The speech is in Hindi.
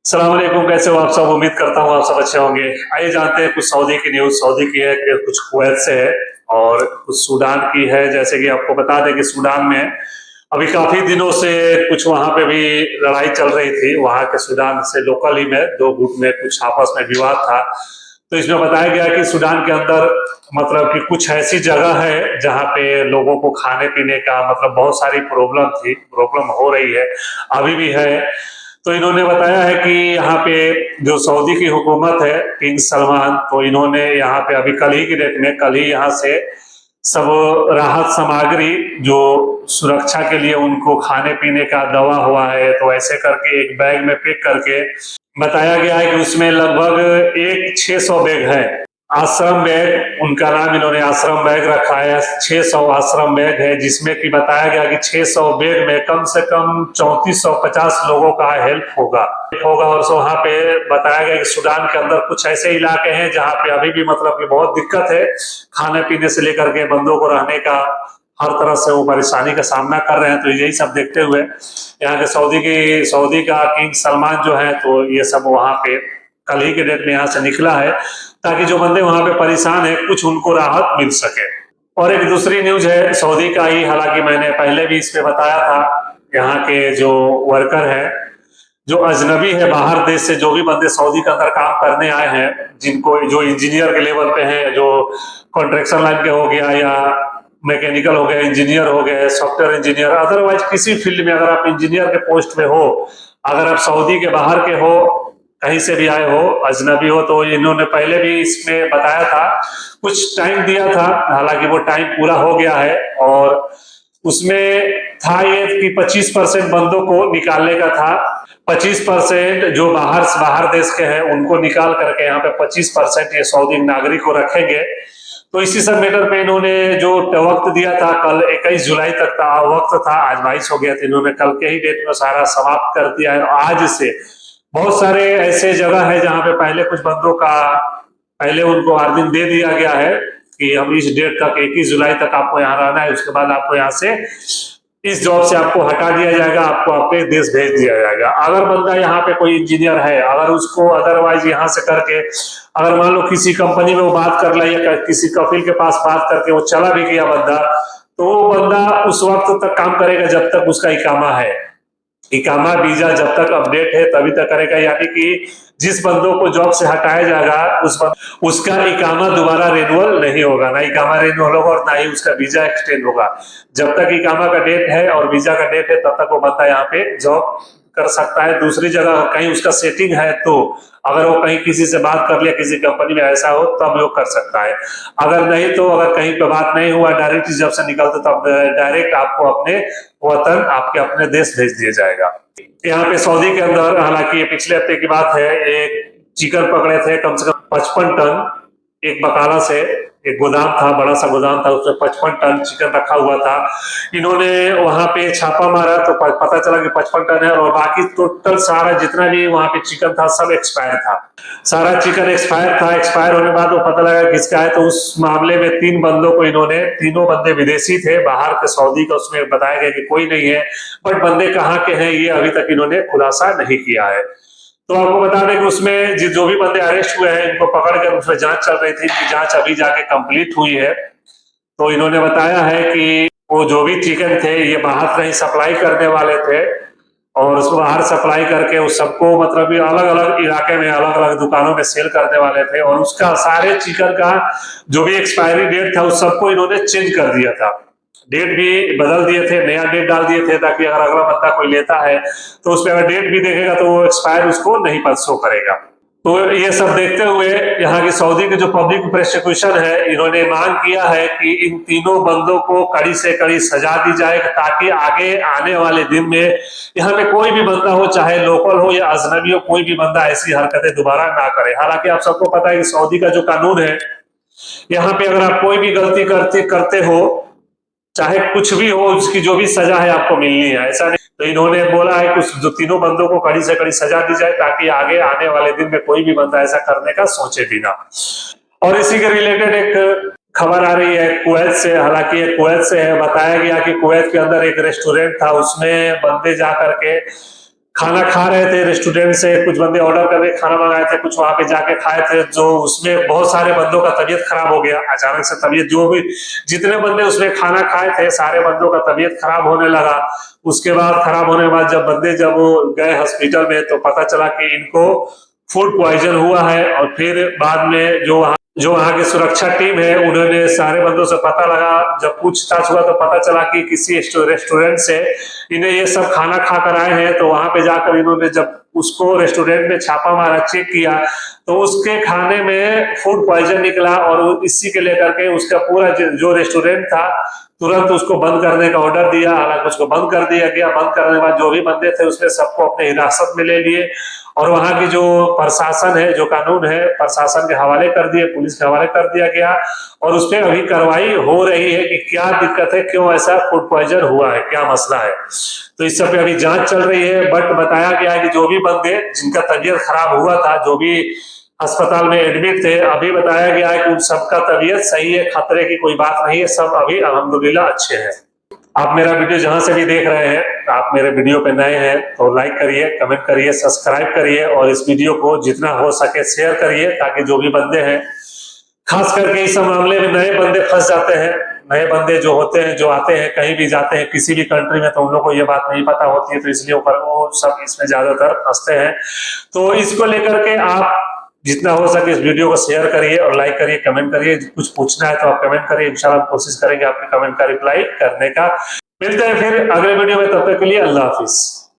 अस्सलाम वालेकुम, कैसे हो आप सब। उम्मीद करता हूँ आप सब अच्छे होंगे। आइए जानते हैं कुछ सऊदी की न्यूज। सऊदी की है कि कुछ कुवैत से है और कुछ सूडान की है। जैसे कि आपको बता दें कि सूडान में अभी काफी दिनों से कुछ वहां पे भी लड़ाई चल रही थी। वहां के सूडान से लोकल ही में दो गुट में कुछ आपस में विवाद था। तो इसमें बताया गया कि सूडान के अंदर मतलब कि कुछ ऐसी जगह है जहाँ पे लोगों को खाने पीने का मतलब बहुत सारी प्रॉब्लम हो रही है, अभी भी है। तो इन्होंने बताया है कि यहाँ पे जो सऊदी की हुकूमत है, किंग सलमान, तो इन्होंने यहाँ पे अभी कल ही की डेट में कल ही यहाँ से सब राहत सामग्री जो सुरक्षा के लिए उनको खाने पीने का दवा हुआ है, तो ऐसे करके एक बैग में पैक करके बताया गया है कि उसमें लगभग एक 600 बैग है। आश्रम बैग उनका नाम इन्होंने आश्रम बैग रखा है। 600 आश्रम बैग है, जिसमें कि बताया गया कि 600 बैग में कम से कम 3450 लोगों का हेल्प होगा। और वहां पे बताया गया कि सूडान के अंदर कुछ ऐसे इलाके हैं जहां पे अभी भी मतलब कि बहुत दिक्कत है खाने पीने से लेकर के बंदों को रहने का। हर तरह से वो परेशानी का सामना कर रहे हैं। तो यही सब देखते हुए यहाँ के सऊदी का किंग सलमान जो है, तो ये सब वहां पे कल ही के डेट में यहाँ से निकला है, ताकि जो बंदे वहां पे परेशान है कुछ उनको राहत मिल सके। और एक दूसरी न्यूज है सऊदी का ही, हालांकि मैंने पहले भी इस पे बताया था। यहाँ के जो वर्कर है, जो अजनबी है, बाहर देश से जो भी बंदे सऊदी के अंदर काम करने आए हैं, जिनको जो इंजीनियर के लेवल पे हैं, जो कॉन्ट्रेक्शन लाइन के हो गया या मैकेनिकल हो गया, इंजीनियर हो गए, सॉफ्टवेयर इंजीनियर, अदरवाइज किसी फील्ड में अगर आप इंजीनियर के पोस्ट में हो, अगर आप सऊदी के बाहर के हो, कहीं से भी आए हो, अजनबी हो, तो इन्होंने पहले भी इसमें बताया था, कुछ टाइम दिया था। हालांकि वो टाइम पूरा हो गया है और उसमें था ये कि 25% बंदों को निकालने का था। 25% जो बाहर देश के हैं उनको निकाल करके यहाँ पे 25% ये सऊदी नागरिक को रखेंगे। तो इसी सब मैटर पे इन्होंने जो वक्त दिया था, कल 21 जुलाई तक का वक्त था, आज 22 हो गया था। इन्होंने कल के ही डेट में सारा समाप्त कर दिया है। आज से बहुत सारे ऐसे जगह है जहाँ पे पहले कुछ बंदों का पहले उनको 8 दिन दे दिया गया है कि हम इस डेट तक 21 जुलाई तक आपको यहाँ रहना है, उसके बाद आपको यहाँ से इस जॉब से आपको हटा दिया जाएगा, आपको अपने देश भेज दिया जाएगा। अगर बंदा यहाँ पे कोई इंजीनियर है, अगर उसको अदरवाइज यहाँ से करके अगर मान लो किसी कंपनी में वो बात कर ले या किसी कफिल के पास बात करके वो चला भी गया बंदा, तो वो बंदा उस वक्त तक काम करेगा जब तक उसका इकामा है। इकामा वीजा जब तक अपडेट है तभी तक करेगा, यानी कि जिस बंदों को जॉब से हटाया जाएगा उसका इकामा दोबारा रिन्यूअल नहीं होगा, ना इकामा रिन्यूअल होगा और ना ही उसका वीजा एक्सटेंड होगा। जब तक इकामा का डेट है और वीजा का डेट है तब तक वो बंदा यहाँ पे जॉब कर सकता है। दूसरी जगह कहीं उसका सेटिंग है तो अगर वो कहीं किसी से बात कर लिया, किसी कंपनी में ऐसा हो, तब वो कर सकता है। अगर नहीं तो अगर कहीं पे बात नहीं हुआ, डायरेक्ट जब से निकलते तब डायरेक्ट आपको अपने वतन, आपके अपने देश भेज दिया जाएगा। यहाँ पे सऊदी के अंदर, हालांकि ये पिछले हफ्ते की बात है, एक चिकन पकड़े थे कम से कम 55 टन। एक बकाला से एक गोदाम था, बड़ा सा गोदाम था, उसमें 55 टन चिकन रखा हुआ था। इन्होंने वहां पे छापा मारा तो पता चला कि 55 टन है, और बाकी टोटल सारा जितना भी वहां पे चिकन था सब एक्सपायर था। सारा चिकन एक्सपायर था। एक्सपायर होने के बाद वो पता लगा किसका है, तो उस मामले में 3 बंदों को इन्होंने, तीनों बंदे विदेशी थे बाहर के सऊदी का, उसमें बताया गया कि कोई नहीं है, बट बंदे कहाँ के हैं ये अभी तक इन्होंने खुलासा नहीं किया है। तो आपको बता दें कि उसमें जो भी बंदे अरेस्ट हुए हैं, इनको पकड़ कर उसमें जांच चल रही थी, इनकी जांच अभी जाके कंप्लीट हुई है। तो इन्होंने बताया है कि वो जो भी चिकन थे ये बाहर से ही सप्लाई करने वाले थे, और उसको बाहर सप्लाई करके उस सबको मतलब ये अलग अलग इलाके में अलग अलग दुकानों में सेल करने वाले थे, और उसका सारे चिकन का जो भी एक्सपायरी डेट था उस सबको इन्होंने चेंज कर दिया था। डेट भी बदल दिए थे, नया डेट डाल दिए थे, ताकि अगर अगला बंदा कोई लेता है तो उस पर अगर डेट भी देखेगा तो वो एक्सपायर उसको नहीं पर शो करेगा। तो ये सब देखते हुए यहाँ की सऊदी के जो पब्लिक प्रोसिक्यूशन है, इन्होंने मांग किया है कि इन तीनों बंदों को कड़ी से कड़ी सजा दी जाए, ताकि आगे आने वाले दिन में यहाँ पे कोई भी बंदा हो, चाहे लोकल हो या अजनबी हो, कोई भी बंदा ऐसी हरकतें दोबारा ना करे। हालांकि आप सबको पता है कि सऊदी का जो कानून है, यहाँ पे अगर आप कोई भी गलती करते हो, चाहे कुछ भी हो, उसकी जो भी सजा है आपको मिलनी है, ऐसा नहीं। तो इन्होंने बोला है कि जो तीनों बंदों को कड़ी से कड़ी सजा दी जाए, ताकि आगे आने वाले दिन में कोई भी बंदा ऐसा करने का सोचे भी ना। और इसी के रिलेटेड एक खबर आ रही है कुवैत से। हालांकि ये कुवैत से है। बताया गया कि कुवैत के अंदर एक रेस्टोरेंट था, उसमें बंदे जा करके खाना खा रहे थे रेस्टोरेंट से, कुछ बंदे ऑर्डर करके खाना मंगाए थे, कुछ वहां पे जाके खाए थे, जो उसमें बहुत सारे बंदों का तबीयत खराब हो गया अचानक से। तबीयत जो भी जितने बंदे उसमें खाना खाए थे सारे बंदों का तबीयत खराब होने लगा। उसके बाद खराब होने के बाद जब बंदे जब गए हॉस्पिटल में तो पता चला कि इनको फूड पॉइजन हुआ है। और फिर बाद में जो वहाँ की सुरक्षा टीम है उन्होंने सारे बंदों से पता लगा, जब पूछताछ हुआ तो पता चला कि किसी रेस्टोरेंट से इन्हें ये सब खाना खा कर आए हैं। तो वहां पे जाकर इन्होंने जब उसको रेस्टोरेंट में छापा मारा, चेक किया, तो उसके खाने में फूड पॉइजन निकला। और इसी के लेकर के उसका पूरा जो रेस्टोरेंट था तुरंत उसको बंद करने का ऑर्डर दिया। हालांकि उसको बंद कर दिया गया। बंद करने के बाद जो भी बंदे थे उसमें सबको अपने हिरासत में ले लिए और वहां की जो प्रशासन है, जो कानून है, प्रशासन के हवाले कर दिए, पुलिस के हवाले कर दिया गया। और उस पर अभी कार्रवाई हो रही है कि क्या दिक्कत है, क्यों ऐसा फूड पॉइजन हुआ है, क्या मसला है। तो इस सब पे अभी जांच चल रही है। बट बताया गया है कि जो भी बंदे जिनका तबीयत खराब हुआ था, जो भी अस्पताल में एडमिट थे, अभी बताया गया है कि उन सबका तबीयत सही है, खतरे की कोई बात नहीं है, सब अभी अल्हम्दुलिल्लाह अच्छे हैं। आप मेरा वीडियो जहां से भी देख रहे हैं, आप मेरे वीडियो पे नए हैं तो लाइक करिए, कमेंट करिए, सब्सक्राइब करिए और इस वीडियो को जितना हो सके शेयर करिए, ताकि जो भी बंदे हैं, खास करके इस मामले में नए बंदे फंस जाते हैं। नए बंदे जो होते हैं, जो आते हैं, कहीं भी जाते हैं किसी भी कंट्री में, तो उन लोग को ये बात नहीं पता होती है, तो इसलिए ऊपर वो सब इसमें ज्यादातर फंसते हैं। तो इसको लेकर के आप जितना हो सके इस वीडियो को शेयर करिए और लाइक करिए, कमेंट करिए। कुछ पूछना है तो आप कमेंट करिए, इंशाल्लाह हम कोशिश करेंगे आपके कमेंट का रिप्लाई करने का। मिलते हैं फिर अगले वीडियो में, तब तक के लिए अल्लाह हाफिज।